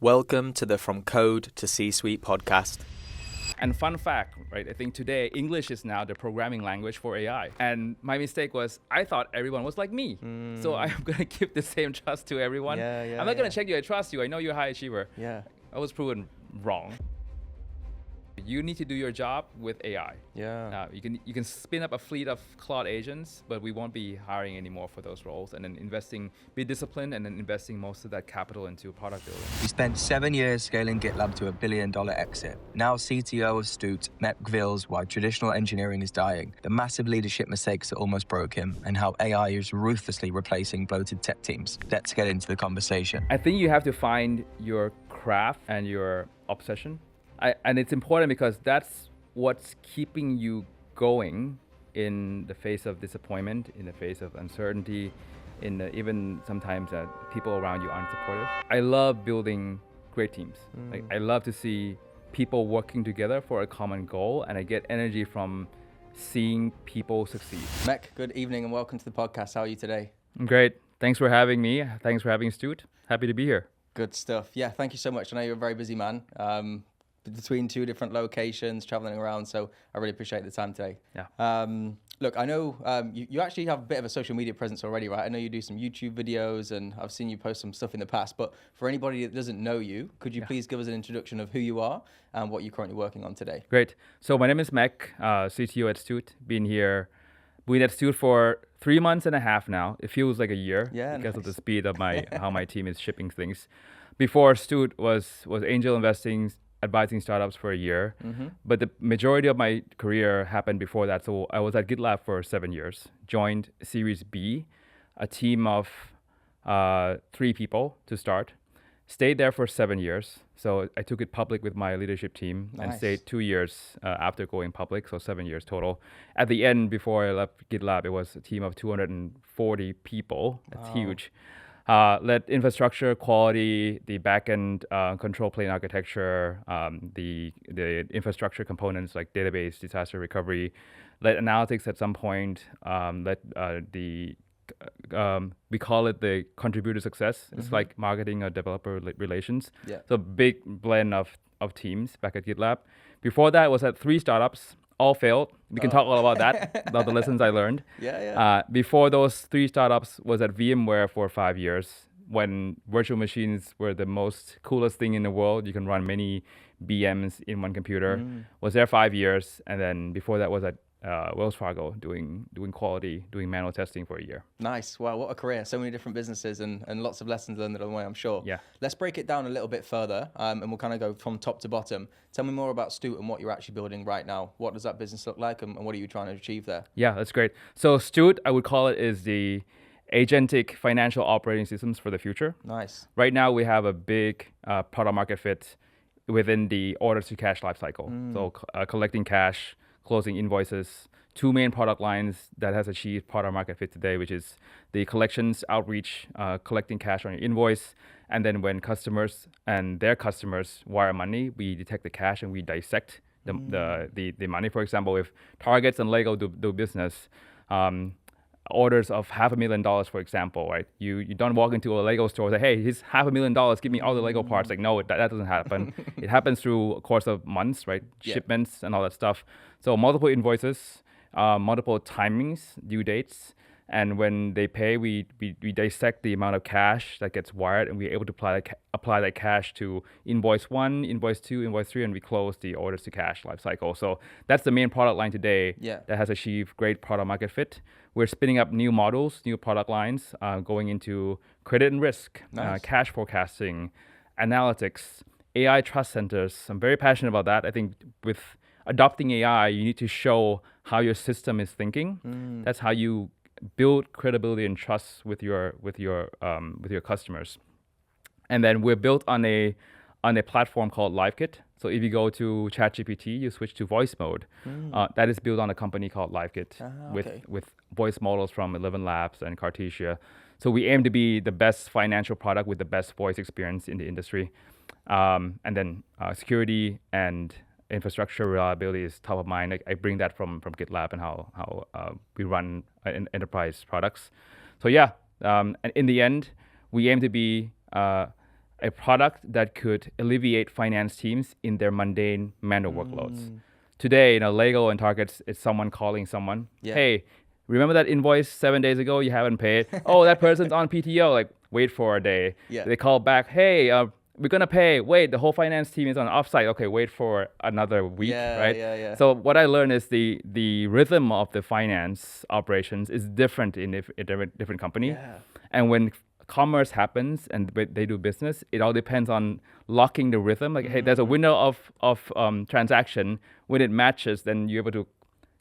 Welcome to the From Code to C-Suite podcast. And fun fact, right? I think today English is now the programming language for AI. And my mistake was I thought everyone was like me. So I'm going to give the same trust to everyone. I'm not going to check you. I trust you. I know you're a high achiever. I was proven wrong. You need to do your job with AI. You can spin up a fleet of Claude agents, but we won't be hiring anymore for those roles. And then be disciplined, and then investing most of that capital into product building. He spent 7 years scaling GitLab to $1 billion exit. Now CTO of Stuut, Mek reveals why traditional engineering is dying, the massive leadership mistakes that almost broke him, and how AI is ruthlessly replacing bloated tech teams. Let's get into the conversation. I think you have to find your craft and your obsession. And it's important because that's what's keeping you going in the face of disappointment, in the face of uncertainty, even sometimes people around you aren't supportive. I love building great teams. I love to see people working together for a common goal, and I get energy from seeing people succeed. Mek, good evening and welcome to the podcast. How are you today? I'm great. Thanks for having me. Thanks for having Stuut. Happy to be here. Good stuff. Yeah, thank you so much. I know you're a very busy man. Between two different locations, traveling around, so I really appreciate the time today. Look, I know you actually have a bit of a social media presence already, right? I know you do some YouTube videos, and I've seen you post some stuff in the past, but for anybody that doesn't know you, could you please give us an introduction of who you are and what you're currently working on today? Great. So my name is Mek, CTO at Stuut. Been at Stuut for 3 months and a half now. It feels like a year because of the speed of how my team is shipping things. Before Stuut was angel investing, advising startups for a year, but the majority of my career happened before that. So I was at GitLab for 7 years, joined Series B, a team of 3 people to start, stayed there for 7 years. So I took it public with my leadership team and stayed 2 years after going public, so 7 years total. At the end, before I left GitLab, it was a team of 240 people. That's huge. Led infrastructure, quality, the backend control plane architecture, the infrastructure components like database, disaster recovery, led analytics at some point, led we call it the contributor success. It's like marketing or developer relations. So big blend of teams back at GitLab. Before that, I was at 3 startups. All failed. We can talk all about that, about the lessons I learned. Before those 3 startups was at VMware for 5 years, when virtual machines were the most coolest thing in the world. You can run many VMs in one computer. Was there 5 years, and then before that was at Wells Fargo doing quality, doing manual testing for a year. Nice. Wow, what a career. So many different businesses and lots of lessons learned along the way, I'm sure. Let's break it down a little bit further, and we'll kind of go from top to bottom. Tell me more about Stuut and what you're actually building right now. What does that business look like, and what are you trying to achieve there? Yeah, that's great. So Stuut, I would call it, is the agentic financial operating systems for the future. Nice. Right now, we have a big product market fit within the order to cash lifecycle. So collecting cash, closing invoices. 2 main product lines that has achieved product market fit today, which is the collections outreach, collecting cash on your invoice. And then when customers and their customers wire money, we detect the cash and we dissect the money. For example, if Targets and Lego do business, orders of $500,000, for example, right? You don't walk into a Lego store and say, hey, here's $500,000, give me all the Lego parts. Like, no, that doesn't happen. It happens through a course of months, right? Shipments and all that stuff. So multiple invoices, multiple timings, due dates. And when they pay, we dissect the amount of cash that gets wired, and we're able to apply that cash to invoice 1, invoice 2, invoice 3, and we close the orders to cash lifecycle. So that's the main product line today that has achieved great product market fit. We're spinning up new models, new product lines, going into credit and risk, cash forecasting, analytics, AI trust centers. I'm very passionate about that. I think with adopting AI, you need to show how your system is thinking. That's how you build credibility and trust with your customers. And then we're built on a platform called LiveKit. So if you go to ChatGPT, you switch to voice mode. That is built on a company called LiveKit with voice models from 11 Labs and Cartesia. So we aim to be the best financial product with the best voice experience in the industry. And then security and infrastructure reliability is top of mind. I bring that from GitLab and how we run enterprise products. So and in the end, we aim to be a a product that could alleviate finance teams in their mundane manual workloads. Today, Lego and Target, it's someone calling someone. Hey, remember that invoice 7 days ago you haven't paid? Oh, that person's on PTO. Like, wait for a day. They call back. Hey, we're gonna pay. Wait, the whole finance team is on offsite. Okay, wait for another week, right? So what I learned is the rhythm of the finance operations is different in a different company. And when commerce happens and they do business, it all depends on locking the rhythm. Like, hey, there's a window of transaction. When it matches, then you're able to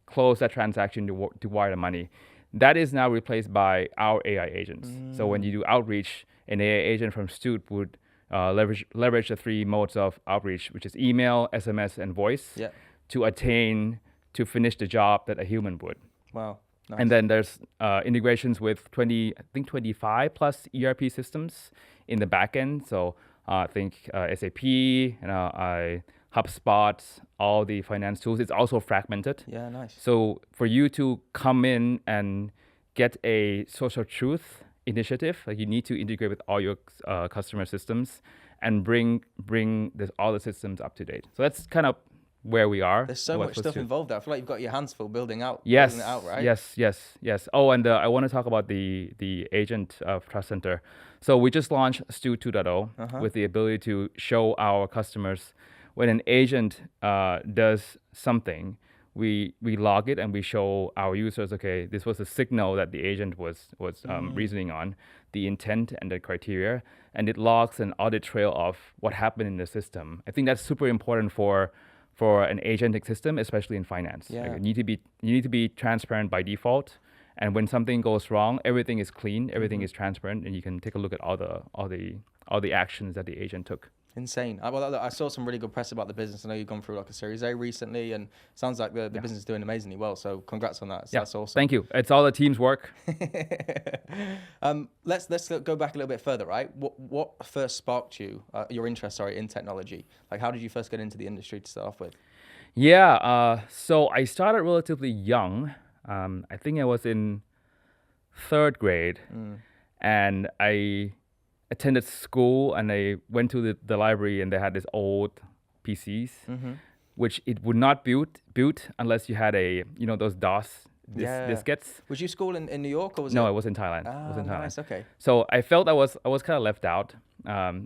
close that transaction to wire the money. That is now replaced by our AI agents. So when you do outreach, an AI agent from Stuut would leverage the 3 modes of outreach, which is email, SMS, and voice, to finish the job that a human would. Wow. Nice. And then there's integrations with 25 plus ERP systems in the back end. So I think SAP, HubSpot, all the finance tools. It's also fragmented. Yeah, nice. So for you to come in and get a social truth initiative, like you need to integrate with all your customer systems and bring all the systems up to date. So that's kind of where we are. There's so much stuff involved there. I feel like you've got your hands full building it out, right? Yes. Oh, and I want to talk about the agent trust center. So we just launched Stuut 2.0 with the ability to show our customers when an agent does something, we log it and we show our users, okay, this was a signal that the agent was reasoning on, the intent and the criteria, and it logs an audit trail of what happened in the system. I think that's super important for an agentic system, especially in finance. Like you need to be transparent by default. And when something goes wrong, everything is clean, everything is transparent, and you can take a look at all the actions that the agent took. Insane. I saw some really good press about the business. I know you've gone through like a Series A recently, and sounds like the business is doing amazingly well. So congrats on that. So that's awesome. Thank you. It's all the team's work. Let's go back a little bit further, right? What first sparked your interest, in technology? Like, how did you first get into the industry to start off with? So I started relatively young. I think I was in 3rd grade, and I attended school, and I went to the library, and they had this old PCs, which it would not boot unless you had those DOS diskettes. Was you school in New York, or was No, it was in Thailand. Nice. Okay. So I felt I was kind of left out.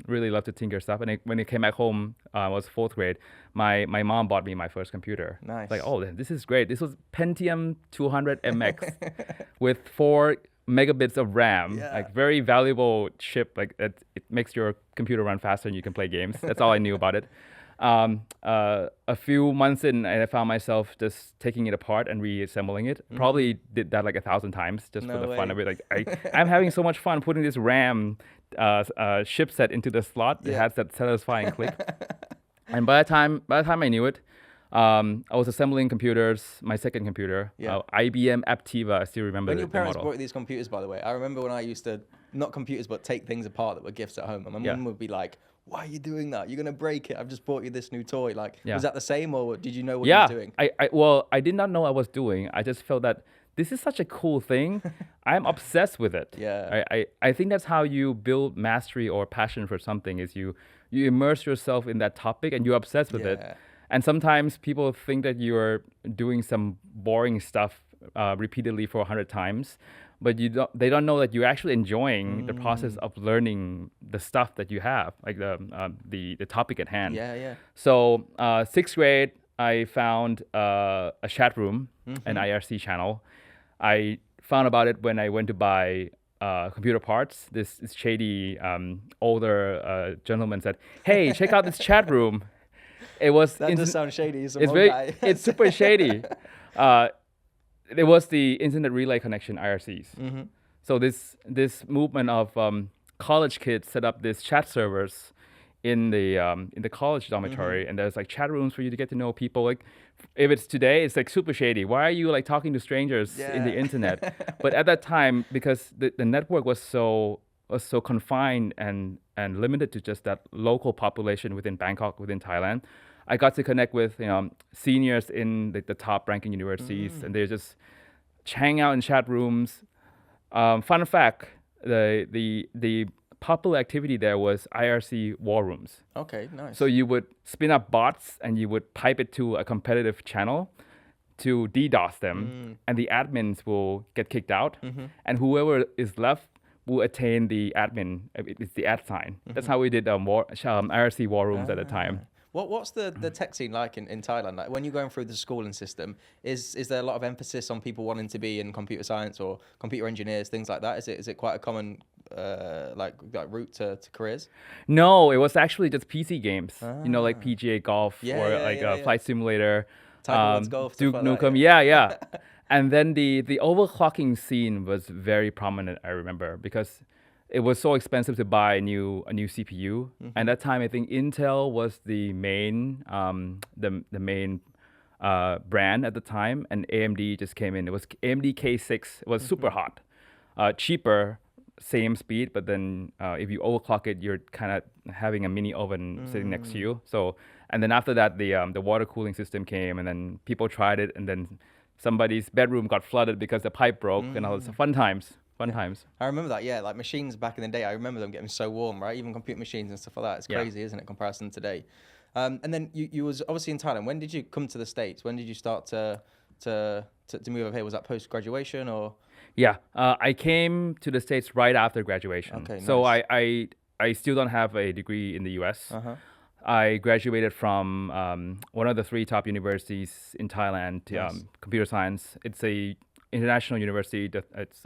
Really loved to tinker stuff, and when I came back home, I was 4th grade. My mom bought me my first computer. Nice. Like, oh, this is great. This was Pentium 200 MX with 4 megabits of RAM, like very valuable chip. Like it makes your computer run faster and you can play games. That's all I knew about it. A few months in, I found myself just taking it apart and reassembling it. Probably did that like 1,000 times just for the fun of it. Like I'm having so much fun putting this RAM chipset into the slot. It has that satisfying click. And by the time I knew it, I was assembling computers, my second computer, IBM Aptiva. I still remember when your parents model. bought these computers, by the way. I remember when I used to, not computers, but take things apart that were gifts at home. And my mum would be like, why are you doing that? You're going to break it. I've just bought you this new toy. Like, was that the same, or did you know what you were doing? I did not know I was doing. I just felt that this is such a cool thing. I'm obsessed with it. I think that's how you build mastery or passion for something, is you immerse yourself in that topic and you're obsessed with it. And sometimes people think that you're doing some boring stuff repeatedly for 100 times, but they don't know that you're actually enjoying the process of learning the stuff that you have, like the topic at hand. So 6th grade, I found a chat room, an IRC channel. I found about it when I went to buy computer parts. This shady older gentleman said, "Hey, check out this chat room." It was that does sound shady. It's super shady. It was the Internet Relay Connection, IRCs. So this movement of college kids set up these chat servers in the college dormitory, and there's like chat rooms for you to get to know people. Like if it's today, it's like super shady. Why are you like talking to strangers in the internet? But at that time, because the network was so confined and limited to just that local population within Bangkok, within Thailand, I got to connect with seniors in the top ranking universities, and they just hang out in chat rooms. Fun fact: the popular activity there was IRC war rooms. Okay, nice. So you would spin up bots and you would pipe it to a competitive channel to DDoS them, and the admins will get kicked out, and whoever is left will attain the admin. It's the ad sign. That's how we did IRC war rooms at the time. What's the tech scene like in Thailand? Like when you're going through the schooling system, is there a lot of emphasis on people wanting to be in computer science or computer engineers, things like that? Is it quite a common like route to careers? No, it was actually just PC games. Like PGA Golf Flight Simulator, Tiger Woods Golf, Duke stuff like Nukem. that, Yeah. And then the overclocking scene was very prominent, I remember, because it was so expensive to buy a new CPU. And at that time, I think Intel was the main brand at the time, and AMD just came in. It was AMD K6. It was super hot, cheaper, same speed, but then if you overclock it, you're kind of having a mini oven sitting next to you. So, and then after that, the water cooling system came, and then people tried it, and then somebody's bedroom got flooded because the pipe broke, and all this fun times. I remember that, yeah. Like machines back in the day, I remember them getting so warm, right? Even computer machines and stuff like that. It's crazy, isn't it, comparison to today? And then you was obviously in Thailand. When did you come to the States? When did you start to move over here? Was that post graduation or? Yeah, I came to the States right after graduation. Okay, so nice. I still don't have a degree in the U.S. I graduated from one of the 3 top universities in Thailand, computer science. It's a international university. It's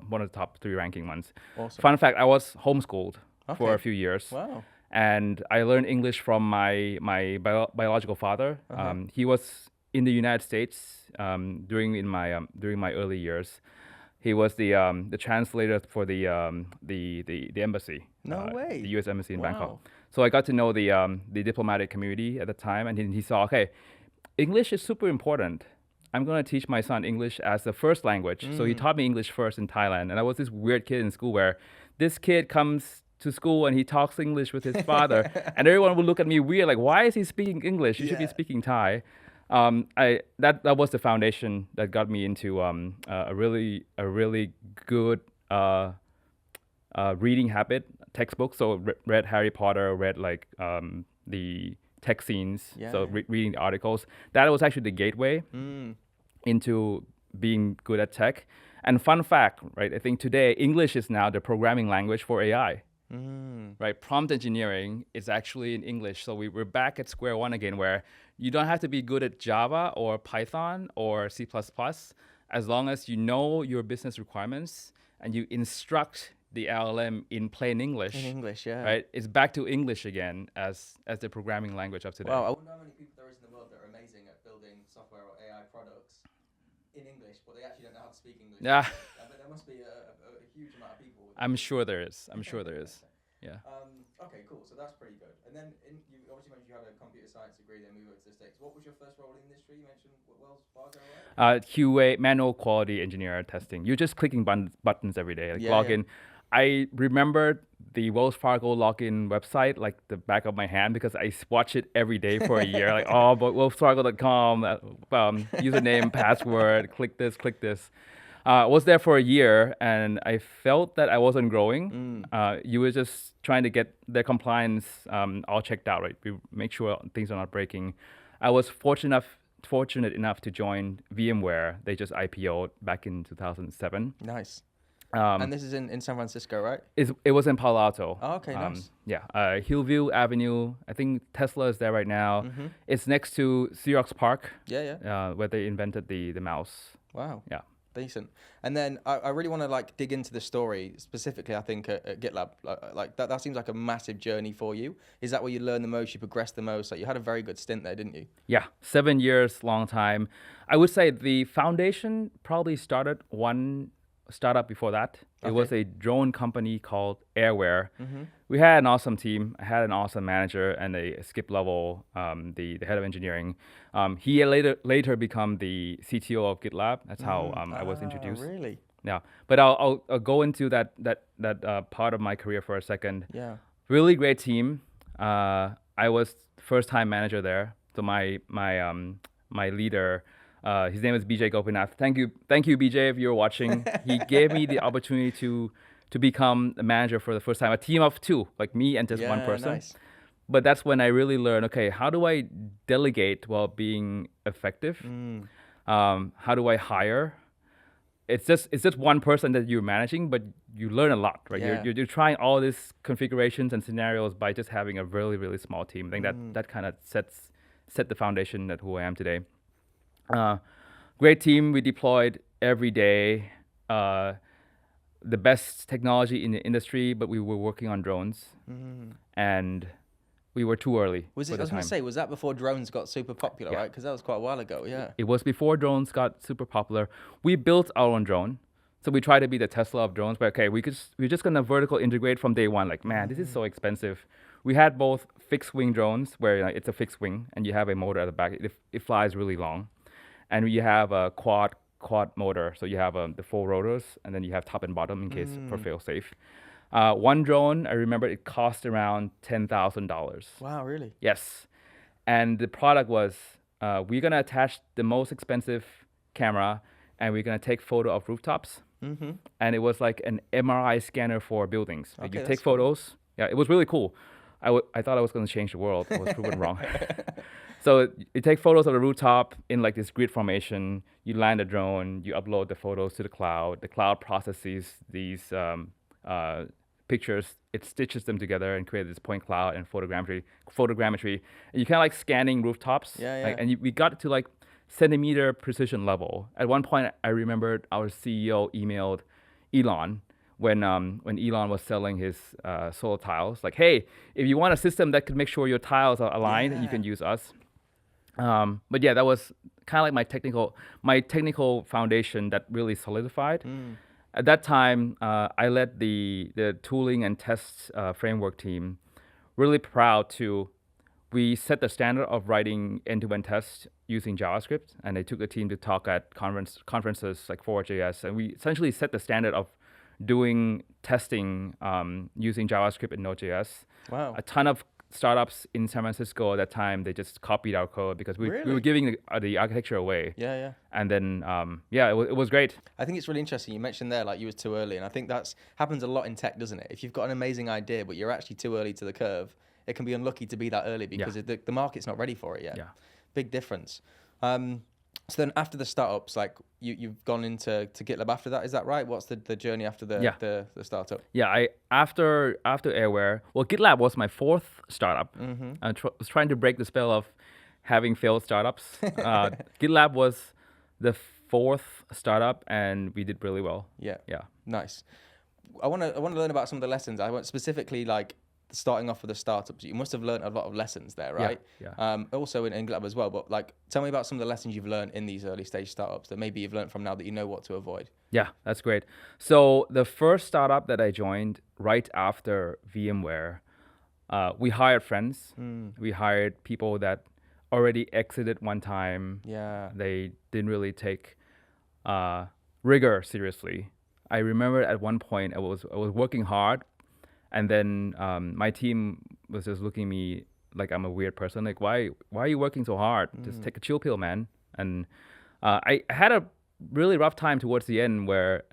one of the top 3 ranking ones. Awesome. Fun fact: I was homeschooled for a few years. Wow. And I learned English from my biological father. He was in the United States during my early years. He was the translator for the embassy. No way. The U.S. embassy in Bangkok. So I got to know the diplomatic community at the time, and he saw, okay, English is super important. I'm going to teach my son English as the first language. So he taught me English first in Thailand. And I was this weird kid in school where this kid comes to school and he talks English with his father. And everyone would look at me weird, like, why is he speaking English? You should be speaking Thai. That was the foundation that got me into a really good reading habit, textbooks. So read Harry Potter, read like the tech scenes, reading the articles. That was actually the gateway into being good at tech. And fun fact, right? I think today English is now the programming language for AI. Right? Prompt engineering is actually in English. So we're back at square one again, where you don't have to be good at Java or Python or C++, as long as you know your business requirements and you instruct the LLM in plain English. In English, yeah. Right? It's back to English again as the programming language of today. Wow, I wonder how many people there is in the world that are amazing at building software or AI products in English, but they actually don't know how to speak English. Yeah. But there must be a huge amount of people. I'm sure there is. Yeah. Okay, cool. So that's pretty good. And then you obviously mentioned you had a computer science degree, then moved over to the States. What was your first role in the industry? You mentioned Wells Fargo, right? QA, manual quality engineer testing. You're just clicking buttons every day, like log in. I remember the Wells Fargo login website like the back of my hand because I watch it every day for a year. Like, but wellsfargo.com, username, password, click this. I was there for a year and I felt that I wasn't growing. You were just trying to get their compliance all checked out, right? We make sure things are not breaking. I was fortunate enough to join VMware. They just IPO'd back in 2007. Nice. And this is in San Francisco, right? It was in Palo Alto. Oh, okay, nice. Yeah, Hillview Avenue. I think Tesla is there right now. It's next to Xerox Park. Where they invented the mouse. Wow. Yeah. Decent. And then I really want to like dig into the story specifically. I think at GitLab, like that seems like a massive journey for you. Is that where you learn the most? You progress the most? Like you had a very good stint there, didn't you? Yeah, 7 years, long time. I would say the foundation probably started one startup before that. It was a drone company called Airware. We had an awesome team. I had an awesome manager and a skip level, the head of engineering. He later become the CTO of GitLab. That's how I was introduced. Really? Yeah, but I'll go into that part of my career for a second. Yeah. Really great team. I was first time manager there. So my leader. His name is BJ Gopinath. Thank you, BJ, if you're watching. He gave me the opportunity to to become a manager for the first time, a team of 2, like me and just one person. Nice. But that's when I really learned, okay, how do I delegate while being effective? How do I hire? It's just one person that you're managing, but you learn a lot, right? Yeah. You're trying all these configurations and scenarios by just having a really, really small team. I think that kind of set the foundation at who I am today. Great team. We deployed every day. The best technology in the industry, but we were working on drones, and we were too early. Was it? I was going to say, was that before drones got super popular, right? Because that was quite a while ago. Yeah. It was before drones got super popular. We built our own drone, so we tried to be the Tesla of drones. But okay, we're just gonna vertical integrate from day one. Like, man, this is so expensive. We had both fixed wing drones, where it's a fixed wing and you have a motor at the back. It flies really long, and you have a quad motor. So you have the 4 rotors, and then you have top and bottom in case for fail safe. One drone, I remember it cost around $10,000. Wow, really? Yes. And the product was, we're going to attach the most expensive camera, and we're going to take photo of rooftops. And it was like an MRI scanner for buildings. Like, Okay, you that's take photos. Yeah, it was really cool. I thought I was going to change the world. I was proven wrong. So you take photos of the rooftop in like this grid formation. You land a drone. You upload the photos to the cloud. The cloud processes these pictures. It stitches them together and creates this point cloud and photogrammetry. And you kind of like scanning rooftops. Yeah. Like, and we got to like centimeter precision level. At one point, I remembered our CEO emailed Elon when Elon was selling his solar tiles. Like, hey, if you want a system that could make sure your tiles are aligned, you can use us. But yeah, that was kind of like my technical foundation that really solidified. At that time, I led the tooling and test framework team. Really proud we set the standard of writing end-to-end tests using JavaScript, and they took the team to talk at conferences like 4JS, and we essentially set the standard of doing testing using JavaScript and Node.js. Wow. A ton of startups in San Francisco at that time, they just copied our code because we were giving the architecture away. Yeah. And then, it was great. I think it's really interesting. You mentioned there, like, you was too early. And I think that's happens a lot in tech, doesn't it? If you've got an amazing idea, but you're actually too early to the curve, it can be unlucky to be that early because the market's not ready for it yet. Yeah. Big difference. So then after the startups, like you've gone into GitLab after that, is that right? What's the journey after the startup? Yeah, after Airware, well, GitLab was my 4th startup. I was trying to break the spell of having failed startups. GitLab was the 4th startup, and we did really well. Yeah. Yeah. Nice. I want to learn about some of the lessons. I want specifically like starting off with the startups. You must have learned a lot of lessons there, right? Yeah. Also in GitLab as well. But like, tell me about some of the lessons you've learned in these early stage startups that maybe you've learned from now that you know what to avoid. Yeah, that's great. So the first startup that I joined right after VMware, we hired friends. We hired people that already exited one time. Yeah. They didn't really take rigor seriously. I remember at one point I was working hard, and then my team was just looking at me like I'm a weird person. Like, why are you working so hard? Just take a chill pill, man. And I had a really rough time towards the end where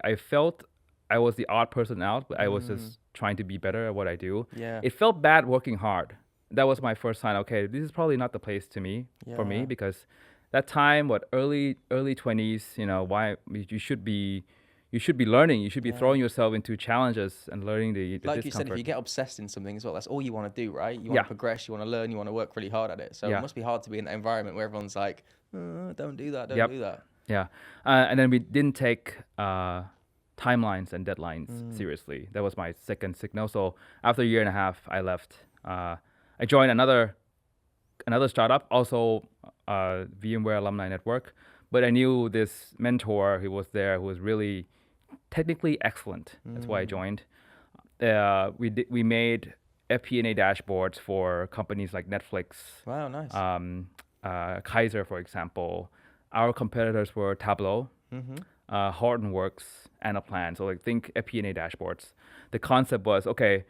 I felt I was the odd person out, but I was just trying to be better at what I do. Yeah. It felt bad working hard. That was my first sign. Okay, this is probably not the place for me, because that time, early 20s, why you should be learning. You should be throwing yourself into challenges and learning the like discomfort. you said, if you get obsessed in something as well, that's all you want to do, right? You want to progress, you want to learn, you want to work really hard at it. So it must be hard to be in that environment where everyone's like, don't do that, don't do that. Yeah. And then we didn't take timelines and deadlines seriously. That was my second signal. So after a year and a half, I left. I joined another startup, also VMware Alumni Network. But I knew this mentor who was there who was really technically excellent. That's why I joined. We made FP&A dashboards for companies like Netflix. Wow, nice. Kaiser, for example. Our competitors were Tableau, Hortonworks, Anaplan. So think FP&A dashboards. The concept was, okay,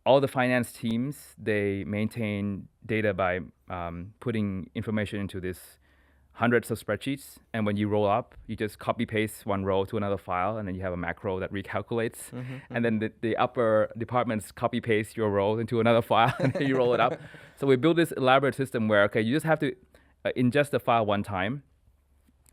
all the finance teams, they maintain data by putting information into this hundreds of spreadsheets, and when you roll up, you just copy paste one row to another file, and then you have a macro that recalculates, and then the upper departments copy paste your row into another file, and then you roll it up. So we built this elaborate system where, okay, you just have to ingest the file one time,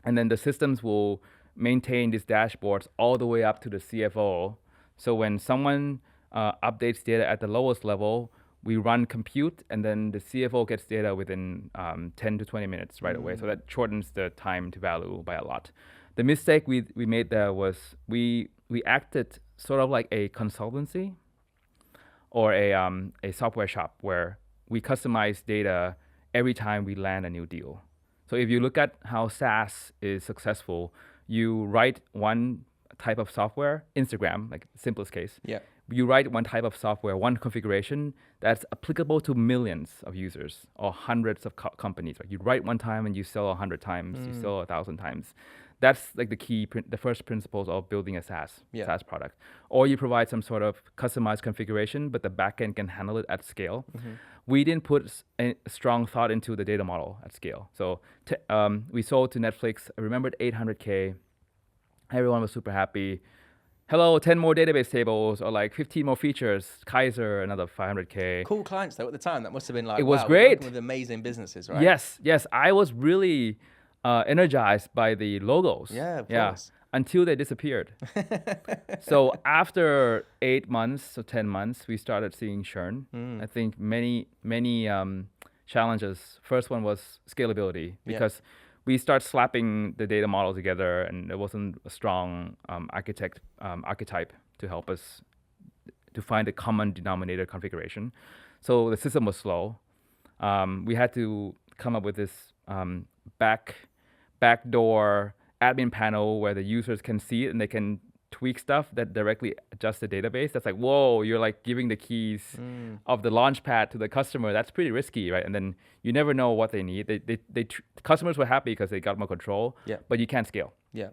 and then the systems will maintain these dashboards all the way up to the CFO. So when someone updates data at the lowest level, we run compute, and then the CFO gets data within 10 to 20 minutes right away. So that shortens the time to value by a lot. The mistake we made there was we acted sort of like a consultancy or a software shop where we customize data every time we land a new deal. So if you look at how SaaS is successful, you write one type of software, Instagram, like simplest case. Yeah. You write one type of software, one configuration that's applicable to millions of users or hundreds of companies. Right? You write one time and you sell 100 times, you sell 1,000 times. That's like the first principles of building a SaaS product. Or you provide some sort of customized configuration, but the backend can handle it at scale. We didn't put a strong thought into the data model at scale. So we sold to Netflix. I remembered 800K. Everyone was super happy. Hello, 10 more database tables, or like 15 more features. Kaiser, another 500K. Cool clients though at the time. That must have been like, it was wow, great. we're working with amazing businesses, right? Yes. I was really energized by the logos. Yeah, of course. Until they disappeared. So after 8 months or 10 months, we started seeing churn. I think many challenges. First one was scalability, because we start slapping the data model together, and there wasn't a strong archetype to help us to find a common denominator configuration. So the system was slow. We had to come up with this backdoor admin panel where the users can see it and they can tweak stuff that directly adjusts the database. That's like, whoa, you're like giving the keys of the launchpad to the customer. That's pretty risky, right? And then you never know what they need. Customers were happy because they got more control, but you can't scale. Yeah.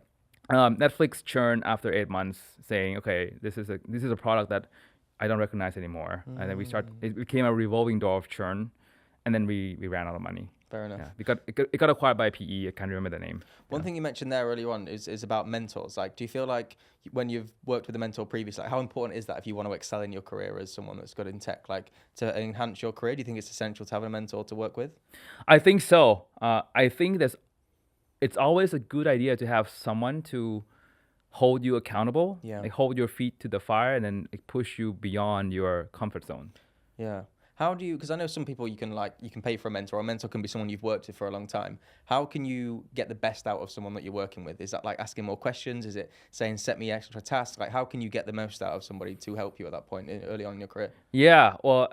Netflix churned after 8 months, saying, okay, this is a product that I don't recognize anymore. And then it became a revolving door of churn, and then we ran out of money. Fair enough. Yeah, it got acquired by PE. I can't remember the name. One thing you mentioned there earlier on is about mentors. Like, do you feel like when you've worked with a mentor previously, like, how important is that if you want to excel in your career as someone that's good in tech, like to enhance your career? Do you think it's essential to have a mentor to work with? I think so. I think it's always a good idea to have someone to hold you accountable, like hold your feet to the fire, and then push you beyond your comfort zone. Yeah. How do you, because I know some people you can pay for a mentor. A mentor can be someone you've worked with for a long time. How can you get the best out of someone that you're working with? Is that like asking more questions? Is it saying, set me extra tasks? Like, how can you get the most out of somebody to help you at that point early on in your career? Yeah, well,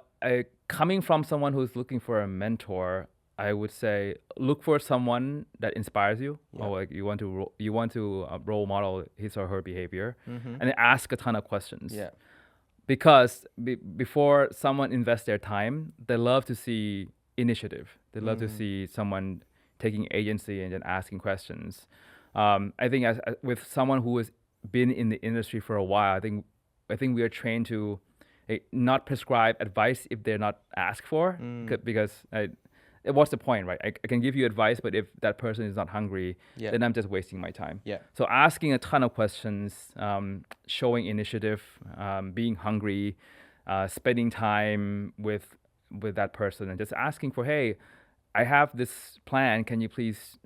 coming from someone who's looking for a mentor, I would say look for someone that inspires you, or like you want to role model his or her behavior, and then ask a ton of questions. Yeah. Because before someone invests their time, they love to see initiative. They love to see someone taking agency and then asking questions. I think as with someone who has been in the industry for a while, I think we are trained to not prescribe advice if they're not asked for, because what's the point, right? I can give you advice, but if that person is not hungry, then I'm just wasting my time. Yeah. So asking a ton of questions, showing initiative, being hungry, spending time with that person, and just asking for, hey, I have this plan. Can you please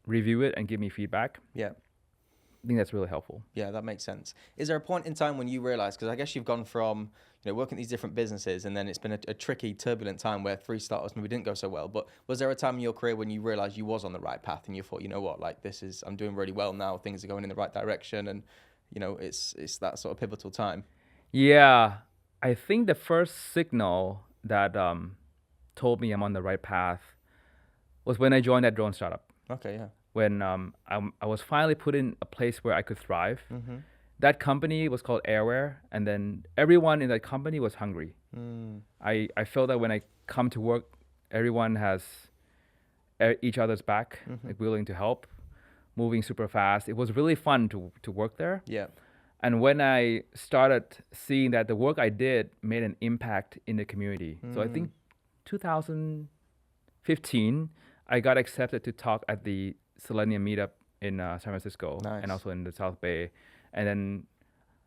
review it and give me feedback? Yeah. I think that's really helpful. Yeah, that makes sense. Is there a point in time when you realize, because I guess you've gone from working at these different businesses, and then it's been a tricky, turbulent time where 3 startups maybe didn't go so well, but was there a time in your career when you realized you was on the right path and you thought, you know what, like I'm doing really well now, things are going in the right direction, and it's that sort of pivotal time? Yeah, I think the first signal that told me I'm on the right path was when I joined that drone startup. Okay, yeah. When I was finally put in a place where I could thrive. That company was called Airware, and then everyone in that company was hungry. I felt that when I come to work, everyone has each other's back, like willing to help, moving super fast. It was really fun to work there. Yeah. And when I started seeing that the work I did made an impact in the community. So I think 2015, I got accepted to talk at the Selenium meetup in San Francisco and also in the South Bay. And then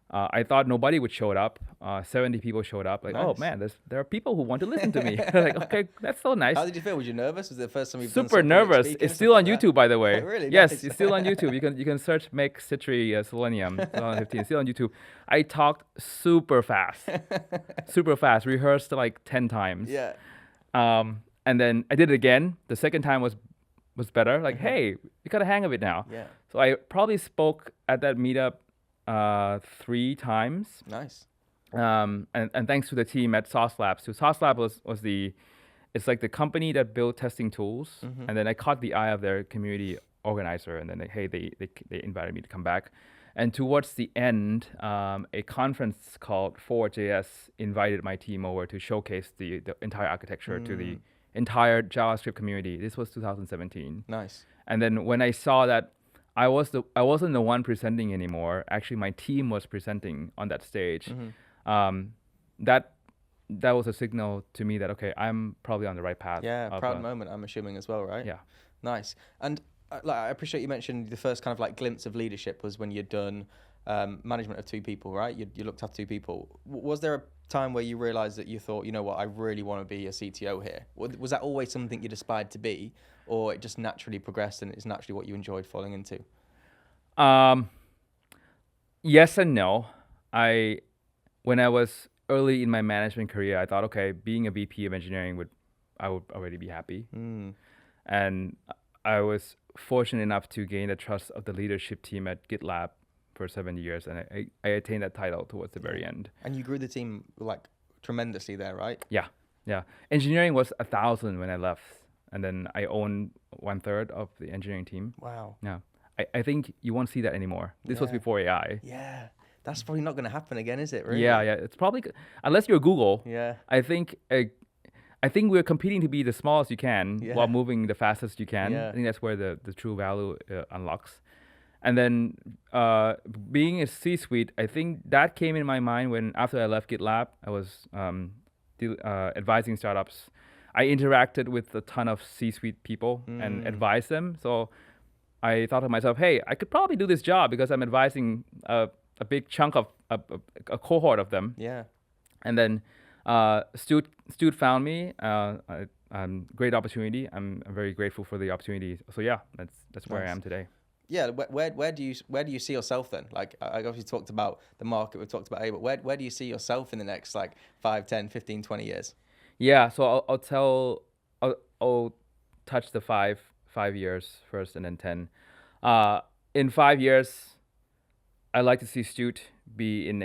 I thought nobody would show up. 70 people showed up. Like, oh man, there are people who want to listen to me. Like, okay, that's so nice. How did you feel? Was you nervous? Was it the first time you've super done nervous? It's still on YouTube, by the way. Really? Yes, Nice. it's still on YouTube. You can search Mek Stittri Selenium 2015. It's still on YouTube. I talked super fast, rehearsed like 10 times. Yeah. And then I did it again. The second time was better. Like, hey, you got a hang of it now. Yeah. So I probably spoke at that meetup 3 times. Nice. And thanks to the team at Sauce Labs. So Sauce Lab was it's like the company that built testing tools. And then I caught the eye of their community organizer, and then they invited me to come back. And towards the end, a conference called Forward.js invited my team over to showcase the entire architecture to the entire JavaScript community. This was 2017. Nice. And then when I saw that I wasn't the one presenting anymore. Actually, my team was presenting on that stage. That was a signal to me that, okay, I'm probably on the right path. Yeah, proud moment, I'm assuming as well, right? Yeah. Nice. And I appreciate you mentioned the first kind of like glimpse of leadership was when you'd done management of 2 people, right? You looked after 2 people. Was there a time where you realized that you thought, you know what, I really want to be a CTO here? Was that always something you'd aspired to be, or it just naturally progressed and it's naturally what you enjoyed falling into? Yes and no. When I was early in my management career, I thought, okay, being a VP of engineering I would already be happy. And I was fortunate enough to gain the trust of the leadership team at GitLab for 7 years, and I attained that title towards the very end. And you grew the team like tremendously there, right? Yeah. Engineering was 1,000 when I left, and then I owned 1/3 of the engineering team. Wow. Yeah. I think you won't see that anymore. This was before AI. Yeah. That's probably not going to happen again, is it? Really? Yeah. It's probably unless you're Google. Yeah. I think we're competing to be the smallest you can while moving the fastest you can. Yeah. I think that's where the true value unlocks. And then being a C-suite, I think that came in my mind when after I left GitLab, I was advising startups. I interacted with a ton of C-suite people and advised them. So I thought to myself, hey, I could probably do this job because I'm advising a big chunk of a cohort of them. Yeah. And then Stuut found me. Great opportunity. I'm very grateful for the opportunity. So yeah, that's where I am today. Yeah, where do you see yourself then? Like, I obviously talked about the market, we've talked about AI, but where do you see yourself in the next like 5, 10, 15, 20 years? Yeah, so I'll touch the five years first and then 10. In 5 years, I like to see Stuut be in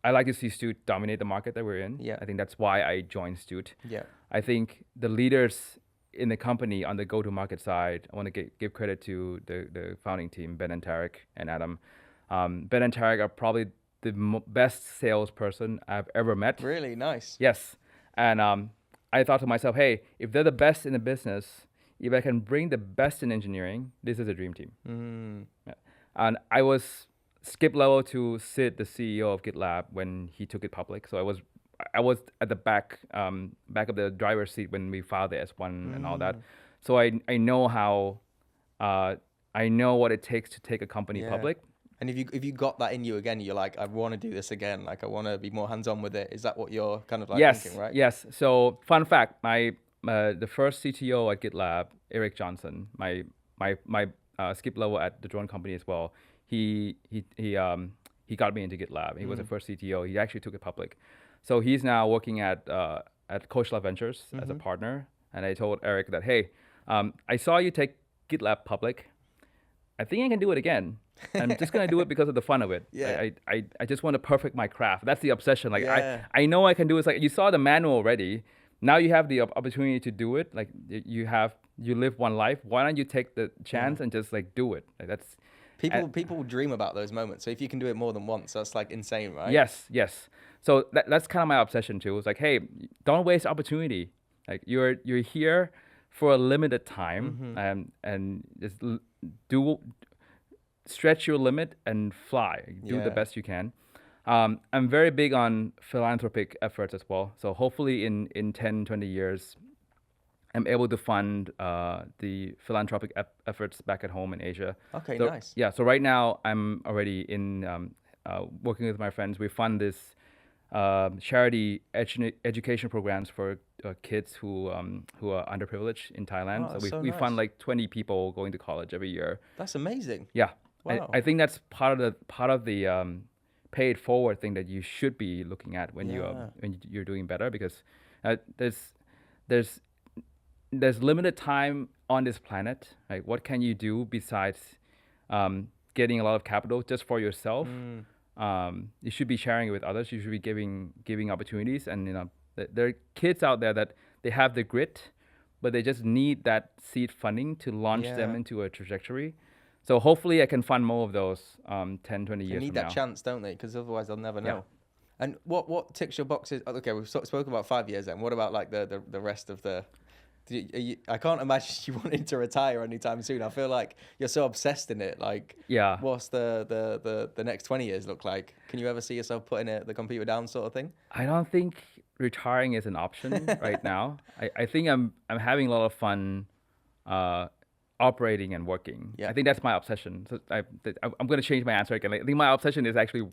I like to see Stuut dominate the market that we're in. Yeah. I think that's why I joined Stuut. Yeah. I think the leaders in the company on the go-to-market side, I want to give credit to the founding team, Ben and Tarek and Adam. Ben and Tarek are probably the best salesperson I've ever met. Really nice. Yes. And I thought to myself, hey, if they're the best in the business, if I can bring the best in engineering, this is a dream team. Yeah. And I was skip level to Sid, the CEO of GitLab, when he took it public. So I was at the back of the driver's seat when we filed the S1 and all that. So I know how I know what it takes to take a company public. And if you got that in you again, you're like, I want to do this again. Like, I want to be more hands-on with it. Is that what you're kind of like thinking, right? Yes. So fun fact, the first CTO at GitLab, Eric Johnson, my skip level at the drone company as well. He got me into GitLab. He was the first CTO. He actually took it public. So he's now working at Coach Love Ventures as a partner. And I told Eric that, hey, I saw you take GitLab public. I think I can do it again. I'm just gonna do it because of the fun of it. Yeah. I just want to perfect my craft. That's the obsession. Like I know I can do it. It's like you saw the manual already. Now you have the opportunity to do it. Like you live one life. Why don't you take the chance and just like do it? Like that's people dream about those moments. So if you can do it more than once, that's like insane, right? Yes. So that's kind of my obsession too. It's like, hey, don't waste opportunity. Like you're here for a limited time, and just stretch your limit and fly. Do the best you can. I'm very big on philanthropic efforts as well. So hopefully in 10, 20 years, I'm able to fund the philanthropic efforts back at home in Asia. Okay, So, nice. Yeah, so right now I'm already in working with my friends. We fund this charity education programs for kids who are underprivileged in Thailand. Oh, So that's we so we fund nice. like 20 people going to college every year. That's amazing. Yeah, Wow. I think that's part of the pay it forward thing that you should be looking at when you're doing better, because there's there's there's limited time on this planet. Right? What can you do besides getting a lot of capital just for yourself? You should be sharing it with others. You should be giving opportunities, and there are kids out there that they have the grit, but they just need that seed funding to launch them into a trajectory. So hopefully I can fund more of those 10, 20 years They need from that now. chance, don't they? Because otherwise they'll never know. Yeah. And what ticks your boxes? Okay, we've spoken about 5 years then. What about like the rest of the... I can't imagine you wanting to retire anytime soon. I feel like you're so obsessed in it. Like, what's the next 20 years look like? Can you ever see yourself putting the computer down, sort of thing? I don't think retiring is an option right now. I think I'm having a lot of fun operating and working. I think that's my obsession. So I'm going to change my answer again. I think my obsession is actually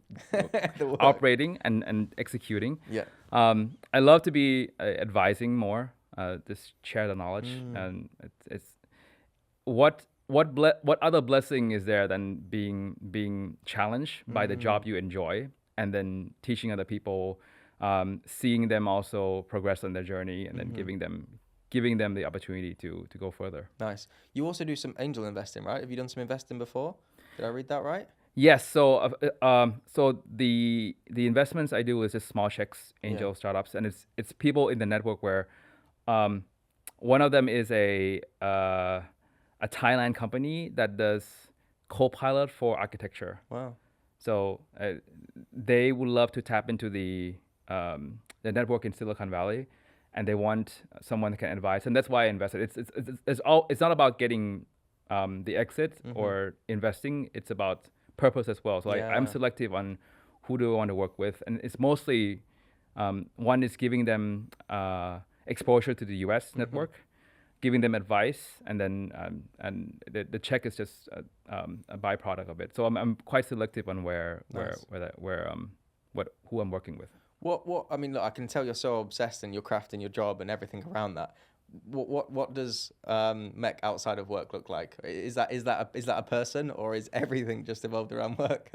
operating and executing. Yeah. I love to be advising more. Just share the knowledge, and it's what other blessing is there than being challenged by the job you enjoy, and then teaching other people, seeing them also progress on their journey, and then giving them the opportunity to go further. Nice. You also do some angel investing, right? Have you done some investing before? Did I read that right? Yes. So the investments I do is just small checks, angel startups, and it's people in the network where one of them is a Thailand company that does Copilot for architecture. Wow. So they would love to tap into the network in Silicon Valley, and they want someone that can advise, and that's why I invested. It's not about getting the exit or investing. It's about purpose as well. So I'm selective on who do I want to work with, and it's mostly one is giving them exposure to the U.S. network, giving them advice, and then the check is just a byproduct of it. So I'm quite selective on who I'm working with. What I mean, look, I can tell you're so obsessed in your craft and your job and everything around that. What does Mek outside of work look like? Is that a person, or is everything just evolved around work?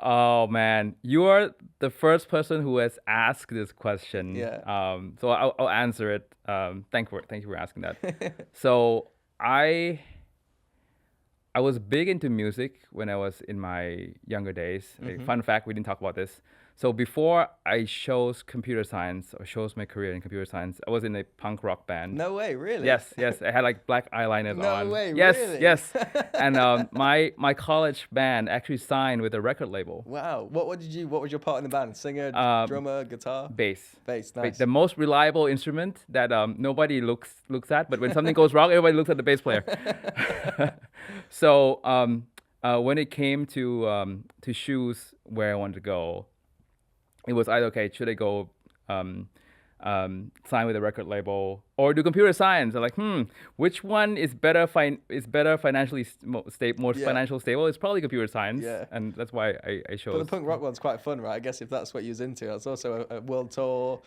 Oh man, you are the first person who has asked this question. Yeah. So I'll answer it. Thank you for asking that. So I was big into music when I was in my younger days. Fun fact, we didn't talk about this. So before I chose computer science or chose my career in computer science, I was in a punk rock band. No way, really? Yes. I had like black eyeliners on. No way, yes, really? Yes. And my college band actually signed with a record label. Wow. What was your part in the band? Singer, drummer, guitar? Bass. Nice. The most reliable instrument that nobody looks at, but when something goes wrong, everybody looks at the bass player. So when it came to choose where I wanted to go, it was either, okay, should I go sign with a record label or do computer science? I'm like, which one is better financially financially stable? It's probably computer science, and that's why I chose. But the punk rock one's quite fun, right? I guess if that's what you're into, it's also a world tour,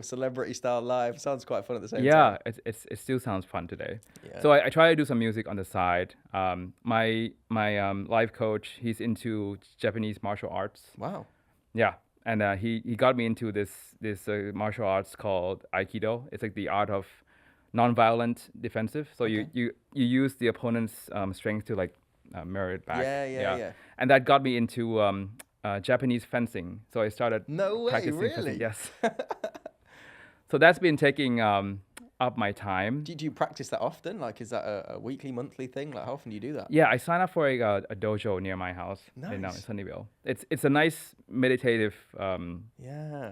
celebrity style live. Sounds quite fun at the same time. Yeah, it still sounds fun today. Yeah. So I try to do some music on the side. My life coach, he's into Japanese martial arts. Wow. Yeah. And he got me into this martial arts called Aikido. It's like the art of non-violent defensive. So you use the opponent's strength to like mirror it back. Yeah. And that got me into Japanese fencing. So I started practicing really? fencing. Yes. So that's been taking up my time. Do you practice that often? Like, is that a weekly, monthly thing? Like, how often do you do that? Yeah, I signed up for a dojo near my house in Sunnyvale. It's a nice meditative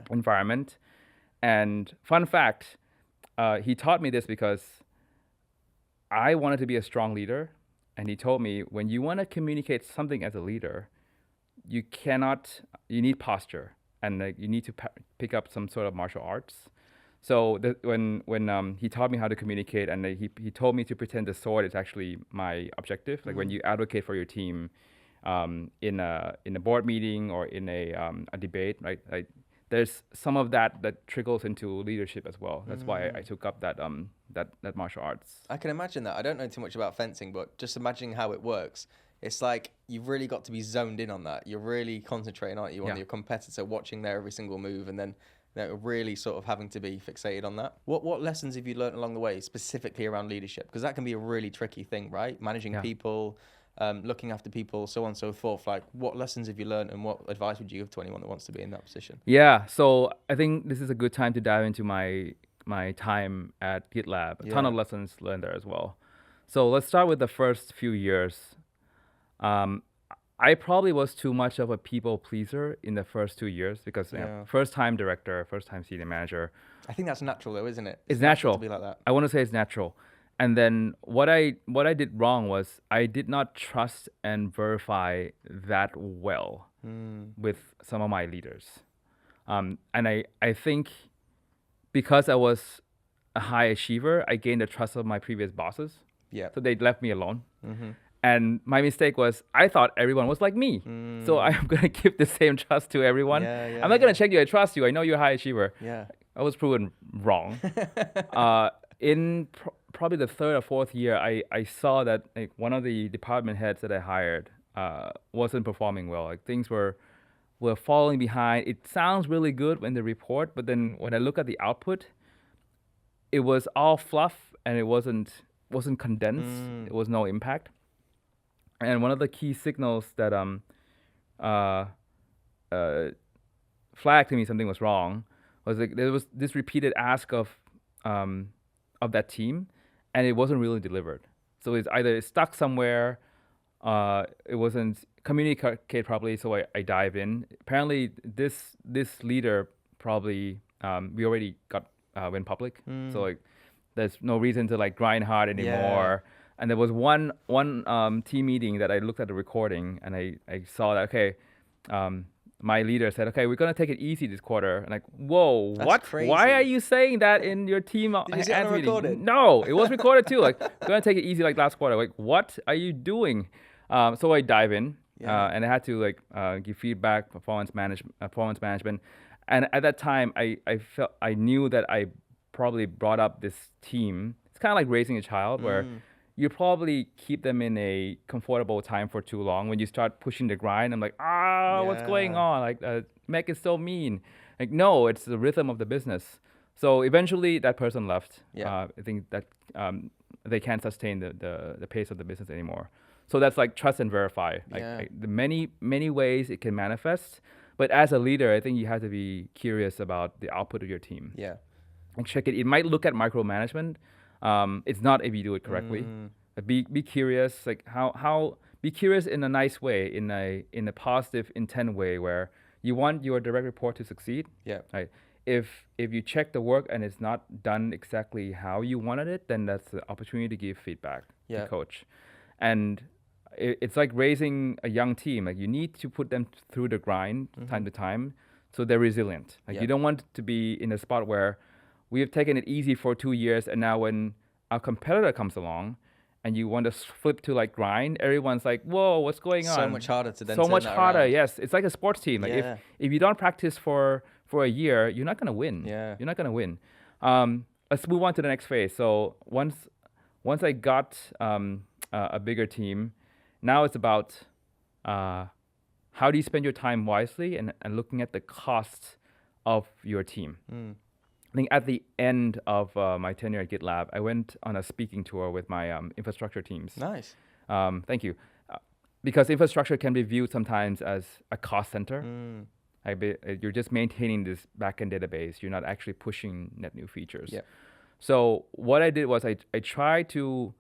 environment. And fun fact, he taught me this because I wanted to be a strong leader. And he told me, when you want to communicate something as a leader, you need posture. And you need to pick up some sort of martial arts. So when he taught me how to communicate, and he told me to pretend the sword is actually my objective. Like when you advocate for your team, in a board meeting or in a debate, right? Like there's some of that trickles into leadership as well. That's why I took up that martial arts. I can imagine that. I don't know too much about fencing, but just imagining how it works. It's like you've really got to be zoned in on that. You're really concentrating, aren't you, on your competitor, watching their every single move, and then really sort of having to be fixated on that. What lessons have you learned along the way, specifically around leadership? Because that can be a really tricky thing, right? Managing people, looking after people, so on and so forth. Like, what lessons have you learned, and what advice would you give to anyone that wants to be in that position? Yeah, so I think this is a good time to dive into my time at GitLab. A ton of lessons learned there as well. So let's start with the first few years. I probably was too much of a people pleaser in the first 2 years because first time director, first time senior manager. I think that's natural though, isn't it? It's natural to be like that. I want to say it's natural. And then what I did wrong was I did not trust and verify that well with some of my leaders. And I think because I was a high achiever, I gained the trust of my previous bosses. Yeah. So they left me alone. And my mistake was I thought everyone was like me. So I'm going to give the same trust to everyone. I'm not going to check you. I trust you. I know you're a high achiever. Yeah. I was proven wrong. In probably the third or fourth year, I saw that like one of the department heads that I hired wasn't performing well. Like things were falling behind. It sounds really good in the report, but then when I look at the output, it was all fluff and it wasn't condensed. It was no impact. And one of the key signals that flagged to me something was wrong was like there was this repeated ask of that team, and it wasn't really delivered. So it's either stuck somewhere, it wasn't communicated properly. So I dive in. Apparently, this leader probably we already went public. So like there's no reason to like grind hard anymore. And there was one team meeting that I looked at the recording and I saw that, okay, my leader said, okay, we're going to take it easy this quarter. And like, whoa, that's what? Crazy. Why are you saying that in your team Did you see it recorded? No, it was recorded too. Like, we're going to take it easy like last quarter. Like, what are you doing? So I dive in and I had to like give feedback, performance management. And at that time, I knew that I probably brought up this team. It's kind of like raising a child where you probably keep them in a comfortable time for too long. When you start pushing the grind, I'm like, what's going on? Like, Mek is so mean. Like, no, it's the rhythm of the business. So eventually that person left. I think that they can't sustain the pace of the business anymore. So that's like trust and verify. Like the many ways it can manifest. But as a leader, I think you have to be curious about the output of your team. Yeah. And check it. It might look at micromanagement. It's not if you do it correctly. Be curious, like how be curious in a nice way, in a positive intent way, where you want your direct report to succeed. Yeah. Right. If you check the work and it's not done exactly how you wanted it, then that's the opportunity to give feedback to coach. And it's like raising a young team. Like you need to put them through the grind time to time, so they're resilient. Like you don't want to be in a spot where we have taken it easy for 2 years, and now when our competitor comes along and you want to flip to like grind, everyone's like, whoa, what's going on? So much harder to then So turn much that harder, around. yes. It's like a sports team. Like if you don't practice for a year, you're not going to win. Yeah. You're not going to win. Let's move on to the next phase. So once I got a bigger team, now it's about how do you spend your time wisely and looking at the cost of your team. I think at the end of my tenure at GitLab, I went on a speaking tour with my infrastructure teams. Nice. Thank you. Because infrastructure can be viewed sometimes as a cost center. You're just maintaining this backend database. You're not actually pushing net new features. Yeah. So what I did was I tried to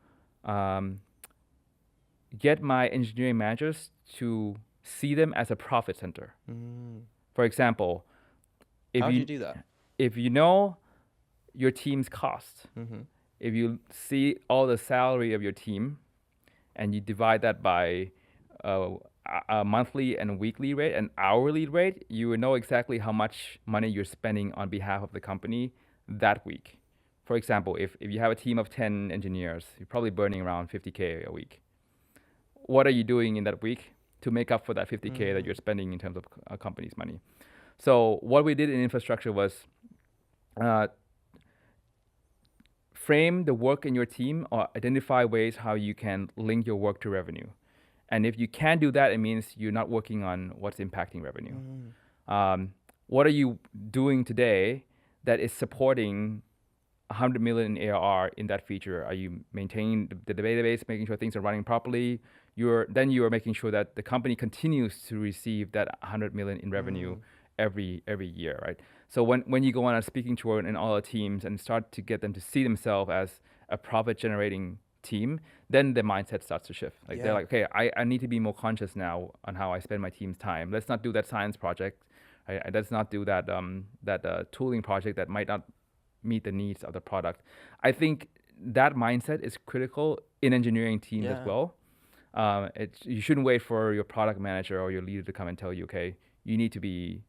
get my engineering managers to see them as a profit center. For example, how do you do that? If you know your team's cost, if you see all the salary of your team and you divide that by a monthly and weekly rate and hourly rate, you will know exactly how much money you're spending on behalf of the company that week. For example, if you have a team of 10 engineers, you're probably burning around 50K a week. What are you doing in that week to make up for that 50K that you're spending in terms of a company's money? So what we did in infrastructure was frame the work in your team or identify ways how you can link your work to revenue. And if you can't do that, it means you're not working on what's impacting revenue. What are you doing today that is supporting 100 million in ARR in that feature? Are you maintaining the database, making sure things are running properly? You are making sure that the company continues to receive that 100 million in revenue every year, right? So when you go on a speaking tour in all the teams and start to get them to see themselves as a profit generating team, then the mindset starts to shift. Like they're like, okay, I need to be more conscious now on how I spend my team's time. Let's not do that science project. Let's not do that tooling project that might not meet the needs of the product. I think that mindset is critical in engineering teams as well. You shouldn't wait for your product manager or your leader to come and tell you, okay, you need to be